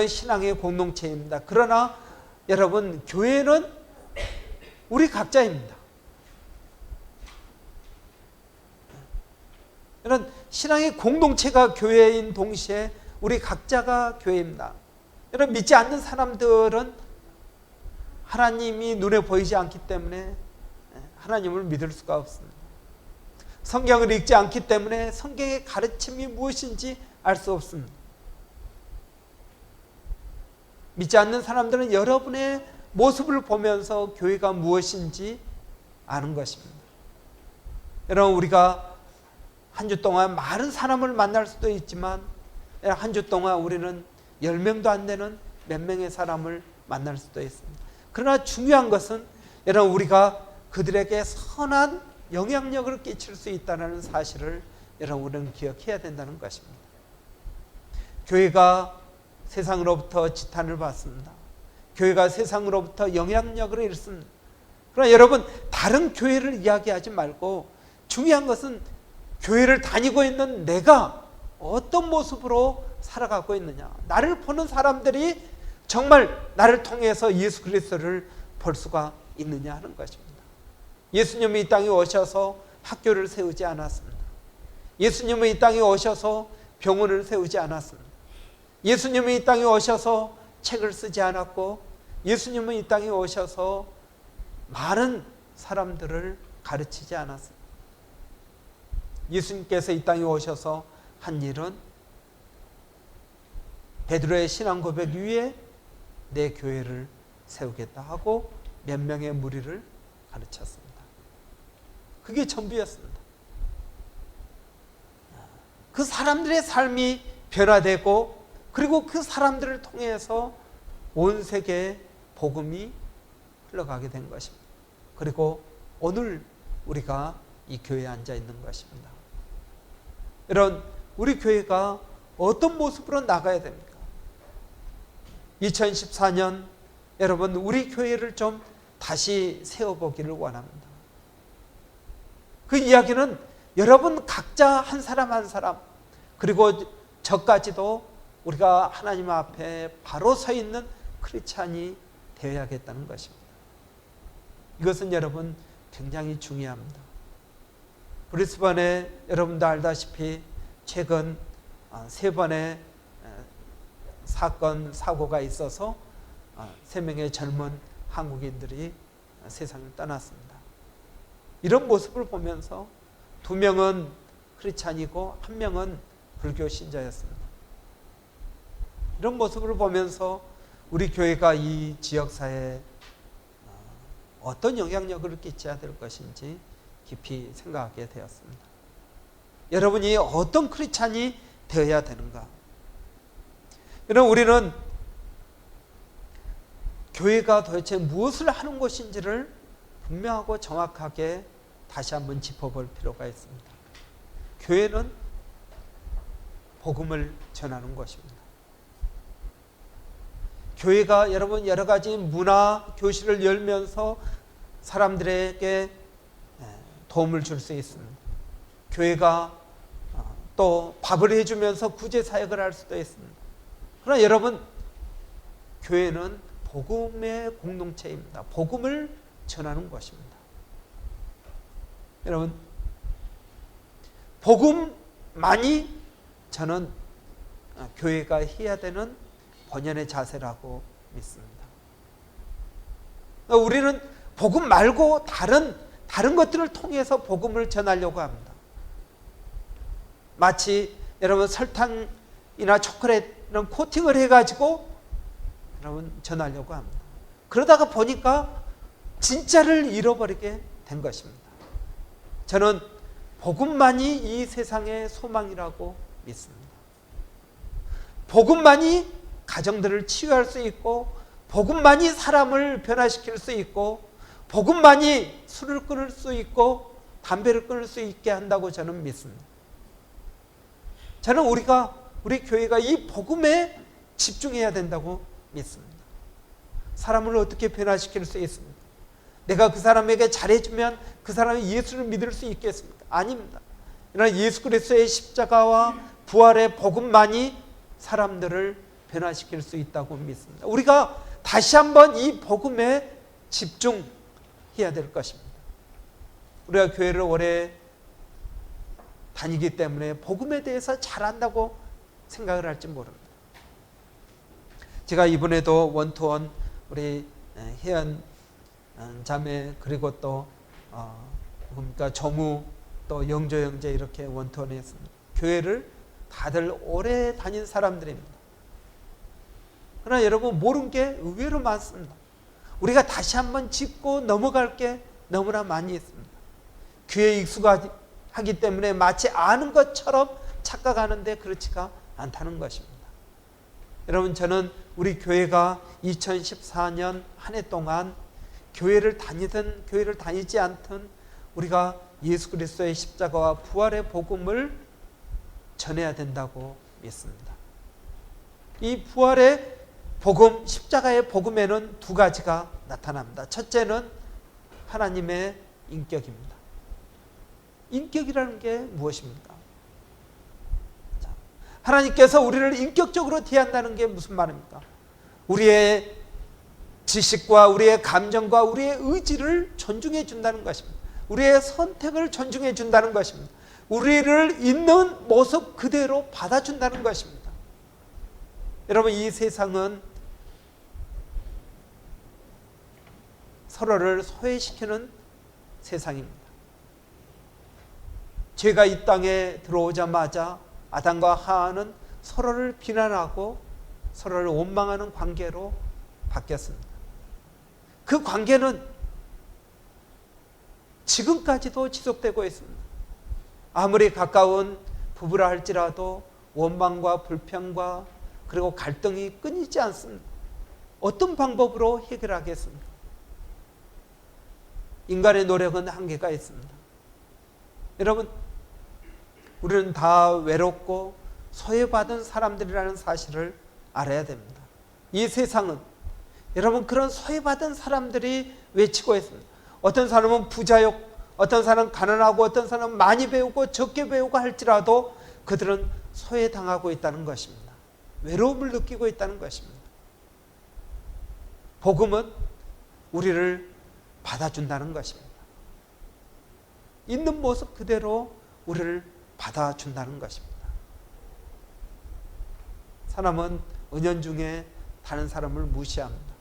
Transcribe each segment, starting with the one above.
신앙의 공동체입니다. 그러나 여러분, 교회는 우리 각자입니다. 이런 신앙의 공동체가 교회인 동시에 우리 각자가 교회입니다. 여러분, 믿지 않는 사람들은 하나님이 눈에 보이지 않기 때문에 하나님을 믿을 수가 없습니다. 성경을 읽지 않기 때문에 성경의 가르침이 무엇인지 알 수 없습니다. 믿지 않는 사람들은 여러분의 모습을 보면서 교회가 무엇인지 아는 것입니다. 여러분, 우리가 한 주 동안 많은 사람을 만날 수도 있지만 한 주 동안 우리는 10명도 안 되는 몇 명의 사람을 만날 수도 있습니다. 그러나 중요한 것은 여러분, 우리가 그들에게 선한 영향력을 끼칠 수 있다는 사실을 여러분, 우리는 기억해야 된다는 것입니다. 교회가 세상으로부터 지탄을 받습니다. 교회가 세상으로부터 영향력을 잃습니다. 그러나 여러분, 다른 교회를 이야기하지 말고 중요한 것은 교회를 다니고 있는 내가 어떤 모습으로 살아가고 있느냐, 나를 보는 사람들이 정말 나를 통해서 예수 그리스도를 볼 수가 있느냐 하는 것입니다. 예수님이 이 땅에 오셔서 학교를 세우지 않았습니다. 예수님은 이 땅에 오셔서 병원을 세우지 않았습니다. 예수님은 이 땅에 오셔서 책을 쓰지 않았고, 예수님은 이 땅에 오셔서 많은 사람들을 가르치지 않았습니다. 예수님께서 이 땅에 오셔서 한 일은 베드로의 신앙 고백 위에 내 교회를 세우겠다 하고 몇 명의 무리를 가르쳤습니다. 그게 전부였습니다. 그 사람들의 삶이 변화되고, 그리고 그 사람들을 통해서 온 세계에 복음이 흘러가게 된 것입니다. 그리고 오늘 우리가 이 교회에 앉아 있는 것입니다. 여러분, 우리 교회가 어떤 모습으로 나가야 됩니까? 2014년 여러분, 우리 교회를 좀 다시 세워보기를 원합니다. 그 이야기는 여러분 각자 한 사람 한 사람, 그리고 저까지도 우리가 하나님 앞에 바로 서 있는 크리스찬이 되어야겠다는 것입니다. 이것은 여러분 굉장히 중요합니다. 브리스번에 여러분도 알다시피 최근 3번의 사건 사고가 있어서 3명의 젊은 한국인들이 세상을 떠났습니다. 이런 모습을 보면서 2명은 크리스찬이고 1명은 불교 신자였습니다. 이런 모습을 보면서 우리 교회가 이 지역사회에 어떤 영향력을 끼쳐야 될 것인지 깊이 생각하게 되었습니다. 여러분이 어떤 크리스찬이 되어야 되는가? 여러분, 우리는 교회가 도대체 무엇을 하는 곳인지를 분명하고 정확하게 다시 한번 짚어볼 필요가 있습니다. 교회는 복음을 전하는 것입니다. 교회가 여러분 여러 가지 문화 교실을 열면서 사람들에게 도움을 줄 수 있습니다. 교회가 또 밥을 해주면서 구제 사역을 할 수도 있습니다. 그러나 여러분, 교회는 복음의 공동체입니다. 복음을 전하는 것입니다. 여러분, 복음만이 저는 교회가 해야 되는 본연의 자세라고 믿습니다. 우리는 복음 말고 다른 것들을 통해서 복음을 전하려고 합니다. 마치 여러분 설탕이나 초콜릿 이런 코팅을 해가지고 여러분 전하려고 합니다. 그러다가 보니까 진짜를 잃어버리게 된 것입니다. 저는 복음만이 이 세상의 소망이라고 믿습니다. 복음만이 가정들을 치유할 수 있고, 복음만이 사람을 변화시킬 수 있고, 복음만이 술을 끊을 수 있고 담배를 끊을 수 있게 한다고 저는 믿습니다. 저는 우리 교회가 이 복음에 집중해야 된다고 믿습니다. 사람을 어떻게 변화시킬 수 있습니까? 내가 그 사람에게 잘해주면 그 사람이 예수를 믿을 수 있겠습니까? 아닙니다. 그러나 예수 그리스도의 십자가와 부활의 복음만이 사람들을 변화시킬 수 있다고 믿습니다. 우리가 다시 한번 이 복음에 집중해야 될 것입니다. 우리가 교회를 오래 다니기 때문에 복음에 대해서 잘 안다고 생각을 할지 모릅니다. 제가 이번에도 원투원 우리 혜연 자매 그리고 또 조무 또 영조 형제 이렇게 원투원에 했습니다. 교회를 다들 오래 다닌 사람들입니다. 그러나 여러분 모르는 게 의외로 많습니다. 우리가 다시 한번 짚고 넘어갈 게 너무나 많이 있습니다. 교회에 익숙하기 때문에 마치 아는 것처럼 착각하는데 그렇지가 않다는 것입니다. 여러분 저는 우리 교회가 2014년 한 해 동안 교회를 다니든 교회를 다니지 않든 우리가 예수 그리스도의 십자가와 부활의 복음을 전해야 된다고 믿습니다. 이 부활의 복음, 십자가의 복음에는 두 가지가 나타납니다. 첫째는 하나님의 인격입니다. 인격이라는 게 무엇입니까? 하나님께서 우리를 인격적으로 대한다는 게 무슨 말입니까? 우리의 지식과 우리의 감정과 우리의 의지를 존중해 준다는 것입니다. 우리의 선택을 존중해 준다는 것입니다. 우리를 있는 모습 그대로 받아준다는 것입니다. 여러분 이 세상은 서로를 소외시키는 세상입니다. 죄가 이 땅에 들어오자마자 아담과 하와는 서로를 비난하고 서로를 원망하는 관계로 바뀌었습니다. 그 관계는 지금까지도 지속되고 있습니다. 아무리 가까운 부부라 할지라도 원망과 불평과 그리고 갈등이 끊이지 않습니다. 어떤 방법으로 해결하겠습니까? 인간의 노력은 한계가 있습니다. 여러분 우리는 다 외롭고 소외받은 사람들이라는 사실을 알아야 됩니다. 이 세상은 여러분 그런 소외받은 사람들이 외치고 있습니다. 어떤 사람은 부자요, 어떤 사람은 가난하고 어떤 사람은 많이 배우고 적게 배우고 할지라도 그들은 소외당하고 있다는 것입니다. 외로움을 느끼고 있다는 것입니다. 복음은 우리를 받아준다는 것입니다. 있는 모습 그대로 우리를 받아준다는 것입니다. 사람은 은연중에 다른 사람을 무시합니다.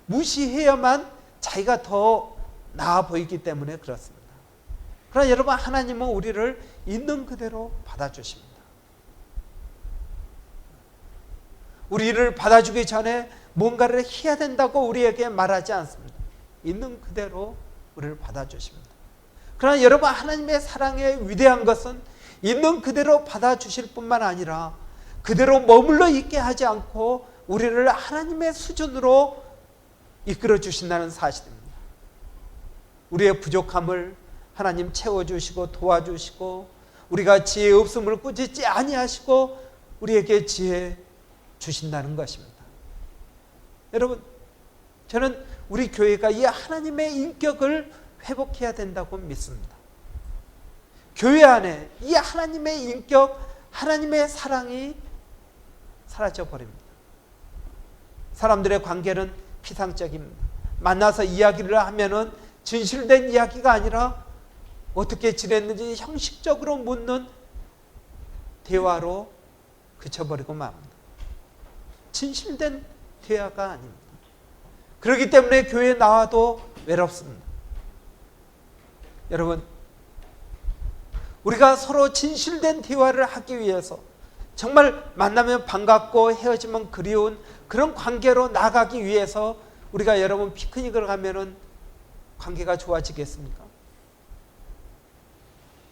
무시해야만 자기가 더 나아 보이기 때문에 그렇습니다. 그러나 여러분 하나님은 우리를 있는 그대로 받아주십니다. 우리를 받아주기 전에 뭔가를 해야 된다고 우리에게 말하지 않습니다. 있는 그대로 우리를 받아주십니다. 그러나 여러분 하나님의 사랑의 위대한 것은 있는 그대로 받아주실 뿐만 아니라 그대로 머물러 있게 하지 않고 우리를 하나님의 수준으로 이끌어 주신다는 사실입니다. 우리의 부족함을 하나님 채워주시고 도와주시고 우리가 지혜 없음을 꾸짖지 아니하시고 우리에게 지혜 주신다는 것입니다. 여러분 저는 우리 교회가 이 하나님의 인격을 회복해야 된다고 믿습니다. 교회 안에 이 하나님의 인격, 하나님의 사랑이 사라져 버립니다. 사람들의 관계는 피상적입니다. 만나서 이야기를 하면은 진실된 이야기가 아니라 어떻게 지냈는지 형식적으로 묻는 대화로 그쳐버리고 맙니다. 진실된 대화가 아닙니다. 그렇기 때문에 교회에 나와도 외롭습니다. 여러분 우리가 서로 진실된 대화를 하기 위해서 정말 만나면 반갑고 헤어지면 그리운 그런 관계로 나가기 위해서 우리가 여러분 피크닉을 가면은 관계가 좋아지겠습니까?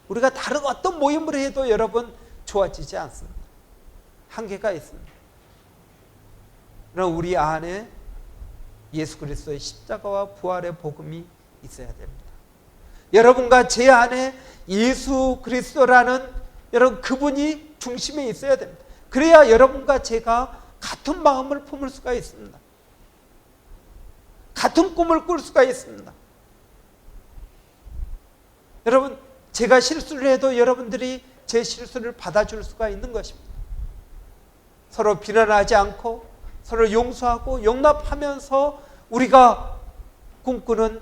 우리가 다른 어떤 모임을 해도 여러분 좋아지지 않습니다. 한계가 있습니다. 그러나 우리 안에 예수 그리스도의 십자가와 부활의 복음이 있어야 됩니다. 여러분과 제 안에 예수 그리스도라는 여러분 그분이 중심에 있어야 됩니다. 그래야 여러분과 제가 같은 마음을 품을 수가 있습니다. 같은 꿈을 꿀 수가 있습니다. 여러분 제가 실수를 해도 여러분들이 제 실수를 받아줄 수가 있는 것입니다. 서로 비난하지 않고 서로 용서하고 용납하면서 우리가 꿈꾸는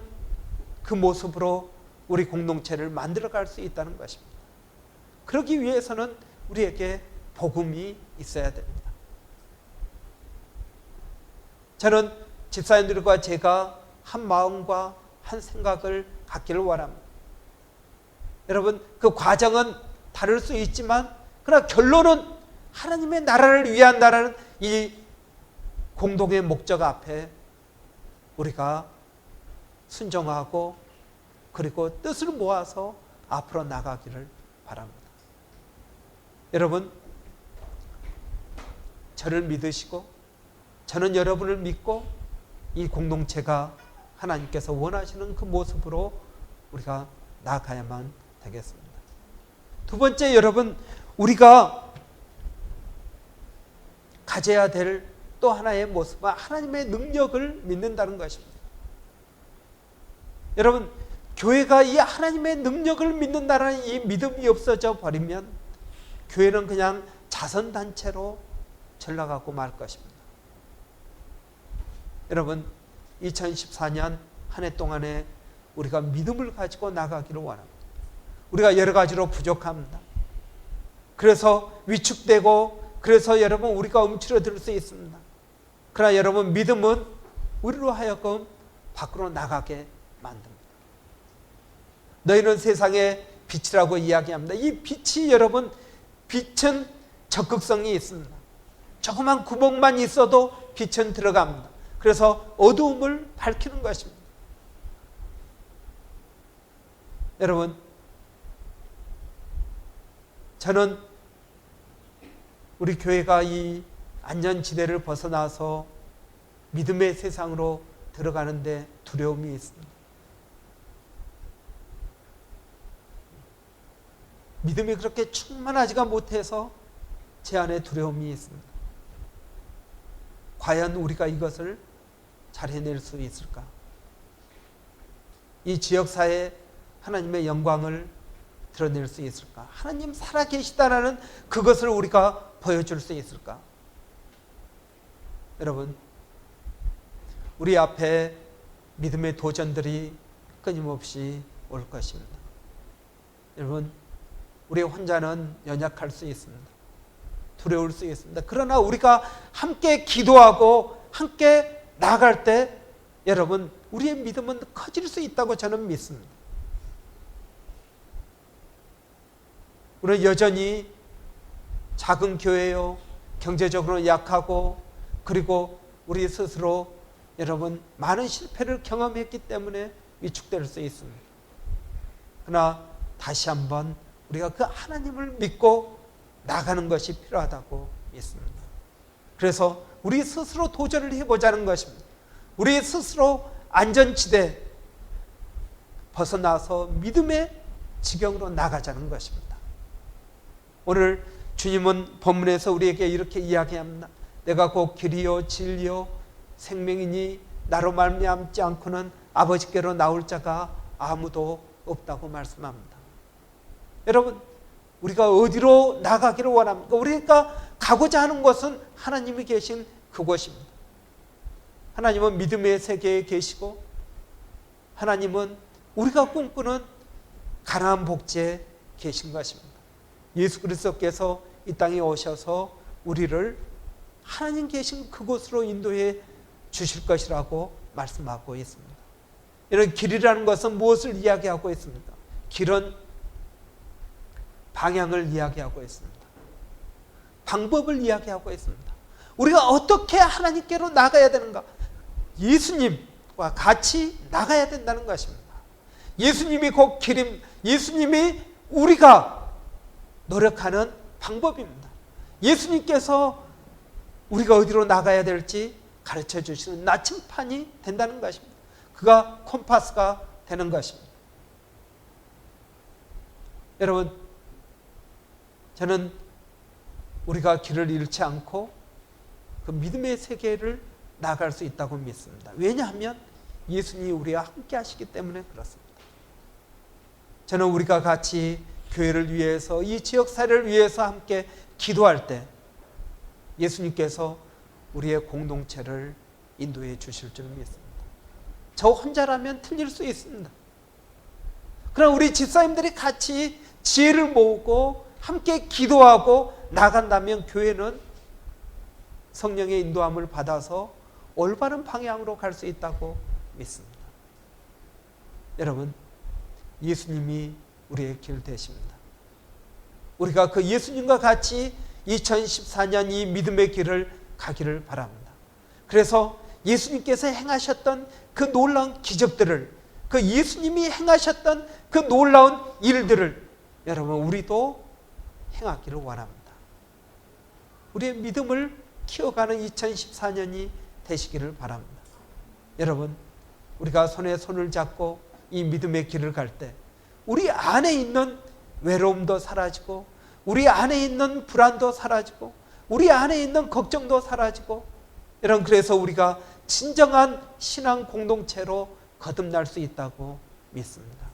그 모습으로 우리 공동체를 만들어갈 수 있다는 것입니다. 그러기 위해서는 우리에게 복음이 있어야 됩니다. 저는 집사님들과 제가 한 마음과 한 생각을 갖기를 원합니다. 여러분, 그 과정은 다를 수 있지만 그러나 결론은 하나님의 나라를 위한다는 이 공동의 목적 앞에 우리가 순종하고 그리고 뜻을 모아서 앞으로 나가기를 바랍니다. 여러분, 저를 믿으시고 저는 여러분을 믿고 이 공동체가 하나님께서 원하시는 그 모습으로 우리가 나아가야만 되겠습니다. 두 번째, 여러분, 우리가 가져야 될 또 하나의 모습은 하나님의 능력을 믿는다는 것입니다. 여러분, 교회가 이 하나님의 능력을 믿는다는 이 믿음이 없어져 버리면 교회는 그냥 자선단체로 전락하고 말 것입니다. 여러분, 2014년 한 해 동안에 우리가 믿음을 가지고 나가기를 원합니다. 우리가 여러 가지로 부족합니다. 그래서 위축되고 그래서 여러분 우리가 움츠러들 수 있습니다. 그러나 여러분, 믿음은 우리로 하여금 밖으로 나가게 만듭니다. 너희는 세상의 빛이라고 이야기합니다. 이 빛이, 여러분, 빛은 적극성이 있습니다. 조그만 구멍만 있어도 빛은 들어갑니다. 그래서 어두움을 밝히는 것입니다. 여러분, 저는 우리 교회가 이 안전지대를 벗어나서 믿음의 세상으로 들어가는데 두려움이 있습니다. 믿음이 그렇게 충만하지가 못해서 제 안에 두려움이 있습니다. 과연 우리가 이것을 잘 해낼 수 있을까? 이 지역사회에 하나님의 영광을 드러낼 수 있을까? 하나님 살아계시다라는 그것을 우리가 보여줄 수 있을까? 여러분, 우리 앞에 믿음의 도전들이 끊임없이 올 것입니다. 여러분, 우리 혼자는 연약할 수 있습니다. 두려울 수 있습니다. 그러나 우리가 함께 기도하고 함께 나아갈 때 여러분, 우리의 믿음은 커질 수 있다고 저는 믿습니다. 우리는 여전히 작은 교회요, 경제적으로 약하고 그리고 우리 스스로 여러분 많은 실패를 경험했기 때문에 위축될 수 있습니다. 그러나 다시 한번 우리가 그 하나님을 믿고 나가는 것이 필요하다고 믿습니다. 그래서 우리 스스로 도전을 해보자는 것입니다. 우리 스스로 안전지대 벗어나서 믿음의 지경으로 나가자는 것입니다. 오늘 주님은 본문에서 우리에게 이렇게 이야기합니다. 내가 곧 길이요 진리요 생명이니 나로 말미암지 않고는 아버지께로 나올 자가 아무도 없다고 말씀합니다. 여러분, 우리가 어디로 나가기를 원합니까? 우리가 가고자 하는 곳은 하나님이 계신 그곳입니다. 하나님은 믿음의 세계에 계시고 하나님은 우리가 꿈꾸는 가나안 복지에 계신 것입니다. 예수 그리스도께서 이 땅에 오셔서 우리를 하나님 계신 그곳으로 인도해 주실 것이라고 말씀하고 있습니다. 이런 길이라는 것은 무엇을 이야기하고 있습니까? 길은 방향을 이야기하고 있습니다. 방법을 이야기하고 있습니다. 우리가 어떻게 하나님께로 나가야 되는가? 예수님과 같이 나가야 된다는 것입니다. 예수님이 곧 길임, 예수님이 우리가 노력하는 방법입니다. 예수님께서 우리가 어디로 나가야 될지 가르쳐 주시는 나침판이 된다는 것입니다. 그가 콤파스가 되는 것입니다. 여러분, 저는 우리가 길을 잃지 않고 그 믿음의 세계를 나갈 수 있다고 믿습니다. 왜냐하면 예수님이 우리와 함께 하시기 때문에 그렇습니다. 저는 우리가 같이 교회를 위해서 이 지역사회를 위해서 함께 기도할 때 예수님께서 우리의 공동체를 인도해 주실 줄 믿습니다. 저 혼자라면 틀릴 수 있습니다. 그럼 우리 집사님들이 같이 지혜를 모으고 함께 기도하고 나간다면 교회는 성령의 인도함을 받아서 올바른 방향으로 갈 수 있다고 믿습니다. 여러분, 예수님이 우리의 길 되십니다. 우리가 그 예수님과 같이 2014년 이 믿음의 길을 가기를 바랍니다. 그래서 예수님께서 행하셨던 그 놀라운 기적들을, 그 예수님이 행하셨던 그 놀라운 일들을 여러분 우리도 행하기를 원합니다. 우리의 믿음을 키워가는 2014년이 되시기를 바랍니다. 여러분, 우리가 손에 손을 잡고 이 믿음의 길을 갈 때 우리 안에 있는 외로움도 사라지고, 우리 안에 있는 불안도 사라지고, 우리 안에 있는 걱정도 사라지고, 여러분 그래서 우리가 진정한 신앙 공동체로 거듭날 수 있다고 믿습니다.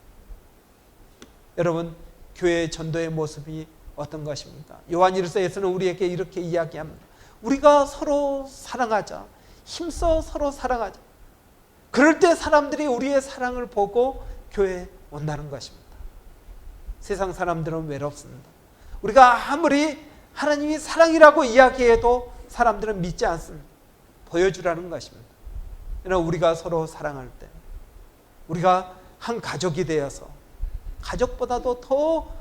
여러분, 교회의 전도의 모습이 어떤 것입니까? 요한일서에서는 우리에게 이렇게 이야기합니다. 우리가 서로 사랑하자. 힘써 서로 사랑하자. 그럴 때 사람들이 우리의 사랑을 보고 교회에 온다는 것입니다. 세상 사람들은 외롭습니다. 우리가 아무리 하나님이 사랑이라고 이야기해도 사람들은 믿지 않습니다. 보여주라는 것입니다. 그러나 우리가 서로 사랑할 때, 우리가 한 가족이 되어서 가족보다도 더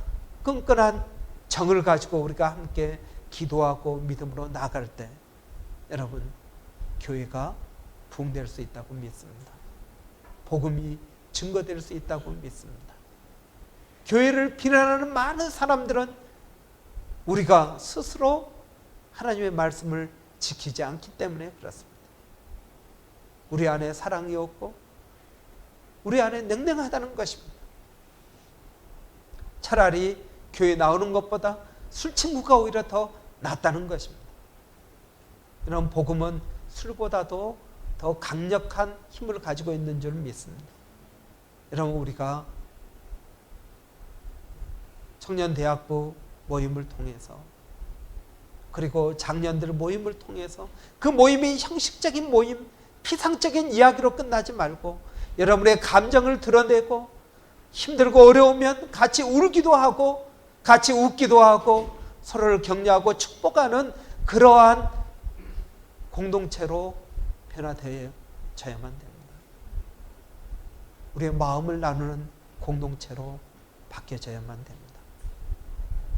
끈끈한 정을 가지고 우리가 함께 기도하고 믿음으로 나아갈 때 여러분, 교회가 부흥될 수 있다고 믿습니다. 복음이 증거될 수 있다고 믿습니다. 교회를 비난하는 많은 사람들은 우리가 스스로 하나님의 말씀을 지키지 않기 때문에 그렇습니다. 우리 안에 사랑이 없고 우리 안에 냉랭하다는 것입니다. 차라리 교회 나오는 것보다 술 친구가 오히려 더 낫다는 것입니다. 이런 복음은 술보다도 더 강력한 힘을 가지고 있는 줄 믿습니다. 여러분, 우리가 청년대학부 모임을 통해서, 그리고 장년들 모임을 통해서, 그 모임이 형식적인 모임, 피상적인 이야기로 끝나지 말고 여러분의 감정을 드러내고 힘들고 어려우면 같이 울기도 하고 같이 웃기도 하고 서로를 격려하고 축복하는 그러한 공동체로 변화되어야만 됩니다. 우리의 마음을 나누는 공동체로 바뀌어져야만 됩니다.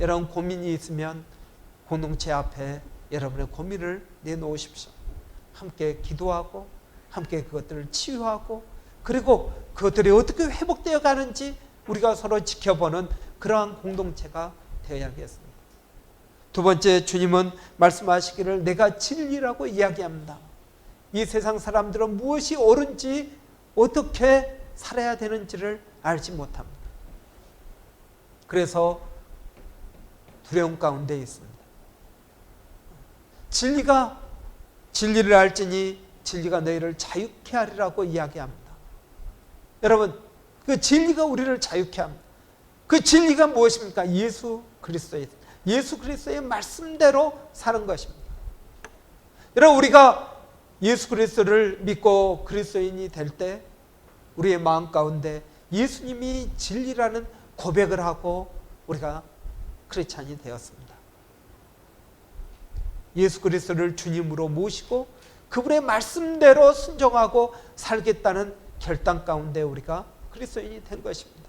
여러분, 고민이 있으면 공동체 앞에 여러분의 고민을 내놓으십시오. 함께 기도하고 함께 그것들을 치유하고, 그리고 그것들이 어떻게 회복되어 가는지 우리가 서로 지켜보는 그러한 공동체가 되어야겠습니다. 두 번째, 주님은 말씀하시기를 내가 진리라고 이야기합니다. 이 세상 사람들은 무엇이 옳은지, 어떻게 살아야 되는지를 알지 못합니다. 그래서 두려움 가운데 있습니다. 진리를 알지니 진리가 너희를 자유케 하리라고 이야기합니다. 여러분, 그 진리가 우리를 자유케 합니다. 그 진리가 무엇입니까? 예수 그리스도의 말씀대로 사는 것입니다. 여러분, 우리가 예수 그리스도를 믿고 그리스도인이 될 때 우리의 마음 가운데 예수님이 진리라는 고백을 하고 우리가 크리스찬이 되었습니다. 예수 그리스도를 주님으로 모시고 그분의 말씀대로 순종하고 살겠다는 결단 가운데 우리가 그리스도인이 된 것입니다.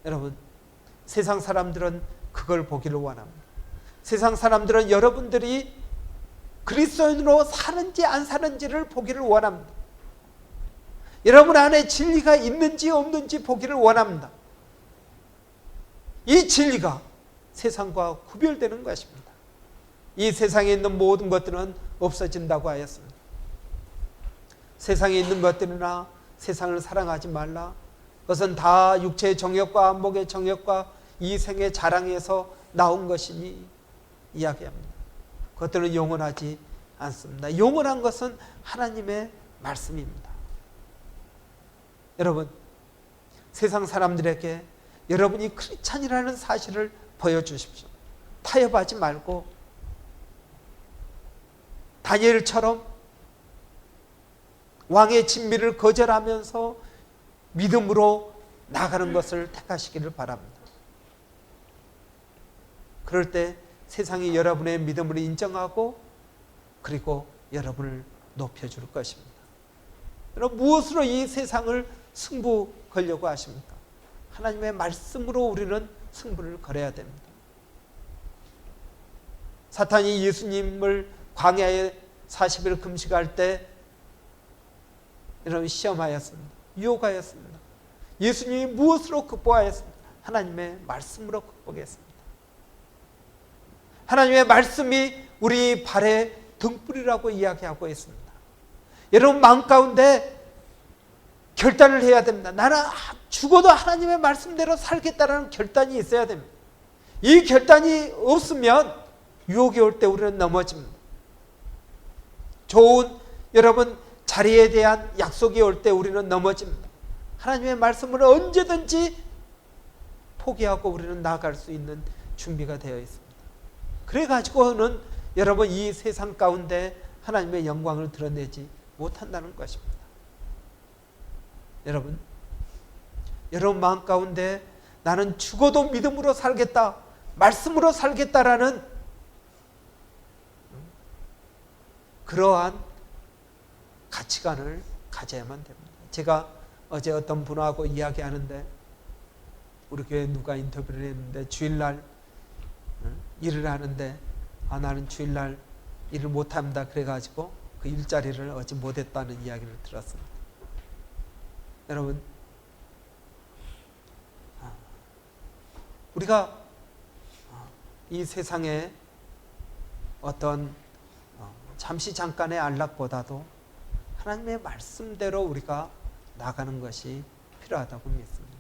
여러분, 세상 사람들은 그걸 보기를 원합니다. 세상 사람들은 여러분들이 그리스도인으로 사는지 안 사는지를 보기를 원합니다. 여러분 안에 진리가 있는지 없는지 보기를 원합니다. 이 진리가 세상과 구별되는 것입니다. 이 세상에 있는 모든 것들은 없어진다고 하였습니다. 세상에 있는 것들이나 세상을 사랑하지 말라. 그것은 다 육체의 정욕과 안목의 정욕과 이 생의 자랑에서 나온 것이니 이야기합니다. 그것들은 영원하지 않습니다. 영원한 것은 하나님의 말씀입니다. 여러분, 세상 사람들에게 여러분이 크리스찬이라는 사실을 보여주십시오. 타협하지 말고 다니엘처럼 왕의 진미를 거절하면서 믿음으로 나가는 것을 택하시기를 바랍니다. 그럴 때 세상이 여러분의 믿음을 인정하고 그리고 여러분을 높여줄 것입니다. 여러분, 무엇으로 이 세상을 승부 걸려고 하십니까? 하나님의 말씀으로 우리는 승부를 걸어야 됩니다. 사탄이 예수님을 광야에 40일 금식할 때 여러분 시험하였습니다. 유혹하였습니다. 예수님이 무엇으로 극복하였습니까? 하나님의 말씀으로 극복했습니다. 하나님의 말씀이 우리 발의 등불이라고 이야기하고 있습니다. 여러분 마음 가운데 결단을 해야 됩니다. 나는 죽어도 하나님의 말씀대로 살겠다라는 결단이 있어야 됩니다. 이 결단이 없으면 유혹이 올 때 우리는 넘어집니다. 좋은 여러분 자리에 대한 약속이 올 때 우리는 넘어집니다. 하나님의 말씀을 언제든지 포기하고 우리는 나아갈 수 있는 준비가 되어 있습니다. 그래가지고는 여러분 이 세상 가운데 하나님의 영광을 드러내지 못한다는 것입니다. 여러분 마음 가운데 나는 죽어도 믿음으로 살겠다, 말씀으로 살겠다라는 그러한 가치관을 가져야만 됩니다. 제가 어제 어떤 분하고 이야기하는데 우리 교회 누가 인터뷰를 했는데 주일날 일을 하는데 나는 주일날 일을 못합니다. 그래가지고 그 일자리를 어제 못했다는 이야기를 들었습니다. 여러분 우리가 이 세상에 어떤 잠시 잠깐의 안락보다도 하나님의 말씀대로 우리가 나가는 것이 필요하다고 믿습니다.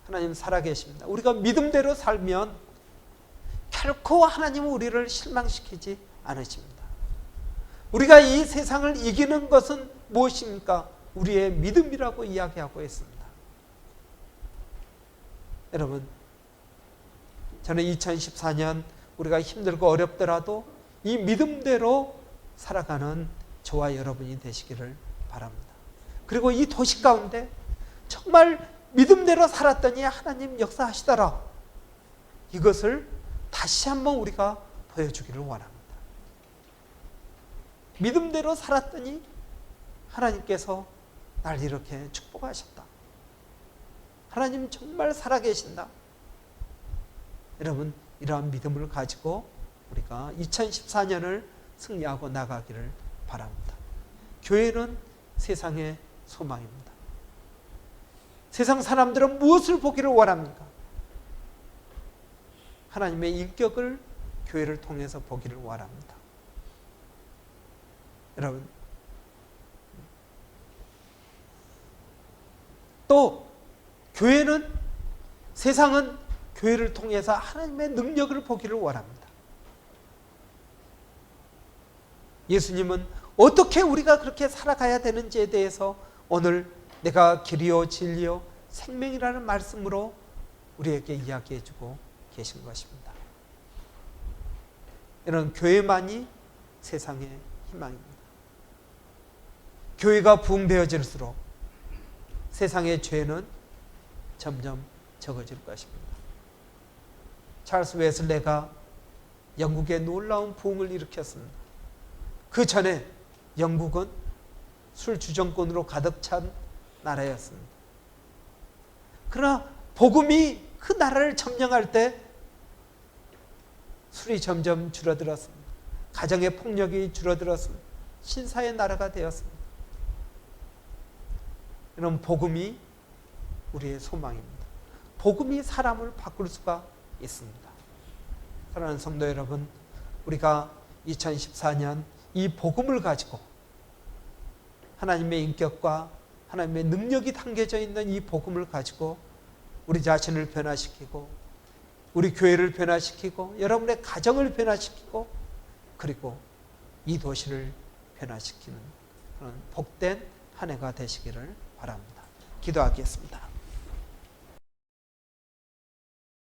하나님 살아계십니다. 우리가 믿음대로 살면 결코 하나님은 우리를 실망시키지 않으십니다. 우리가 이 세상을 이기는 것은 무엇입니까? 우리의 믿음이라고 이야기하고 있습니다. 여러분 저는 2014년 우리가 힘들고 어렵더라도 이 믿음대로 살아가는 저와 여러분이 되시기를 바랍니다. 그리고 이 도시 가운데 정말 믿음대로 살았더니 하나님 역사하시더라. 이것을 다시 한번 우리가 보여주기를 원합니다. 믿음대로 살았더니 하나님께서 날 이렇게 축복하셨다. 하나님 정말 살아계신다. 여러분 이러한 믿음을 가지고 우리가 2014년을 승리하고 나가기를 바랍니다. 교회는 세상의 소망입니다. 세상 사람들은 무엇을 보기를 원합니까? 하나님의 인격을 교회를 통해서 보기를 원합니다. 여러분 또 교회는 세상은 교회를 통해서 하나님의 능력을 보기를 원합니다. 예수님은 어떻게 우리가 그렇게 살아가야 되는지에 대해서 오늘 내가 길이요 진리요 생명이라는 말씀으로 우리에게 이야기해 주고 계신 것입니다. 이런 교회만이 세상의 희망입니다. 교회가 부흥되어질수록 세상의 죄는 점점 적어질 것입니다. 찰스 웨슬레가 영국에 놀라운 부흥을 일으켰습니다. 그 전에 영국은 술 주정권으로 가득 찬 나라였습니다. 그러나 복음이 그 나라를 점령할 때 술이 점점 줄어들었습니다. 가정의 폭력이 줄어들었습니다. 신사의 나라가 되었습니다. 이런 복음이 우리의 소망입니다. 복음이 사람을 바꿀 수가 있습니다. 사랑하는 성도 여러분, 우리가 2014년 이 복음을 가지고 하나님의 인격과 하나님의 능력이 담겨져 있는 이 복음을 가지고 우리 자신을 변화시키고 우리 교회를 변화시키고 여러분의 가정을 변화시키고 그리고 이 도시를 변화시키는 그런 복된 한 해가 되시기를 바랍니다. 기도하겠습니다.